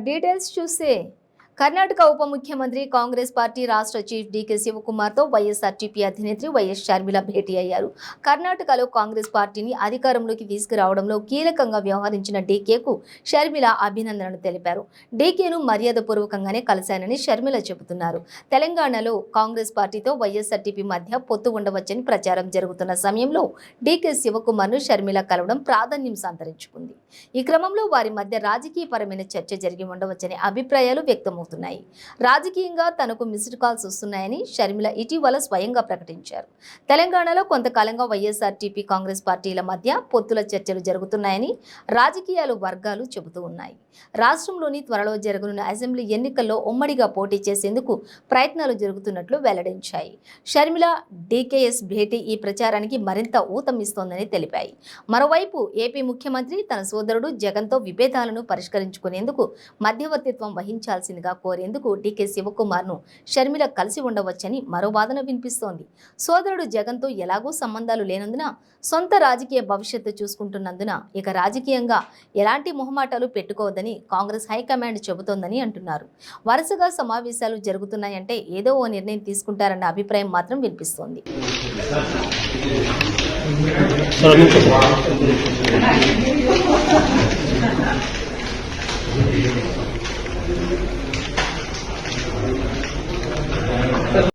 Details చూస్తే కర్ణాటక ఉప ముఖ్యమంత్రి కాంగ్రెస్ పార్టీ రాష్ట్ర చీఫ్ డీకే శివకుమార్తో వైఎస్ఆర్టీపీ అధినేత్రి వైఎస్ షర్మిల భేటీ అయ్యారు. కర్ణాటకలో కాంగ్రెస్ పార్టీని అధికారంలోకి తీసుకురావడంలో కీలకంగా వ్యవహరించిన డీకేకు షర్మిల అభినందనలు తెలిపారు. డీకేను మర్యాదపూర్వకంగానే కలిశానని షర్మిల చెబుతున్నారు. తెలంగాణలో కాంగ్రెస్ పార్టీతో వైఎస్ఆర్టీపీ మధ్య పొత్తు ఉండవచ్చని ప్రచారం జరుగుతున్న సమయంలో డీకే శివకుమార్ను షర్మిల కలవడం ప్రాధాన్యం సంతరించుకుంది. ఈ క్రమంలో వారి మధ్య రాజకీయపరమైన చర్చ జరిగి ఉండవచ్చనే అభిప్రాయాలు వ్యక్తమవుతున్నాయి. రాజకీయంగా తనకు మిస్డ్ కాల్స్ వస్తున్నాయని షర్మిల ఇటీవల స్వయంగా ప్రకటించారు. తెలంగాణలో కొంతకాలంగా వైఎస్ఆర్టీపీ కాంగ్రెస్ పార్టీల మధ్య పొత్తుల చర్చలు జరుగుతున్నాయని రాజకీయాలు వర్గాలు చెబుతూ ఉన్నాయి. రాష్ట్రంలోని త్వరలో జరగనున్న అసెంబ్లీ ఎన్నికల్లో ఉమ్మడిగా పోటీ చేసేందుకు ప్రయత్నాలు జరుగుతున్నట్లు వెల్లడించాయి. షర్మిల డీకేఎస్ భేటీ ఈ ప్రచారానికి మరింత ఊతమిస్తోందని తెలిపాయి. మరోవైపు ఏపీ ముఖ్యమంత్రి తన సోదరుడు జగన్తో విభేదాలను పరిష్కరించుకునేందుకు మధ్యవర్తిత్వం వహించాల్సిందిగా కోరేందుకు డీకే శివకుమార్ను షర్మిల కలిసి ఉండవచ్చని మరో వాదన వినిపిస్తోంది. సోదరుడు జగన్తో ఎలాగూ సంబంధాలు లేనందున, సొంత రాజకీయ భవిష్యత్తు చూసుకుంటున్నందున ఇక రాజకీయంగా ఎలాంటి మొహమాటాలు పెట్టుకోవద్దని కాంగ్రెస్ హైకమాండ్ చెబుతోందని అంటున్నారు. వరుసగా సమావేశాలు జరుగుతున్నాయంటే ఏదో ఓ నిర్ణయం తీసుకుంటారన్న అభిప్రాయం మాత్రం వినిపిస్తోంది.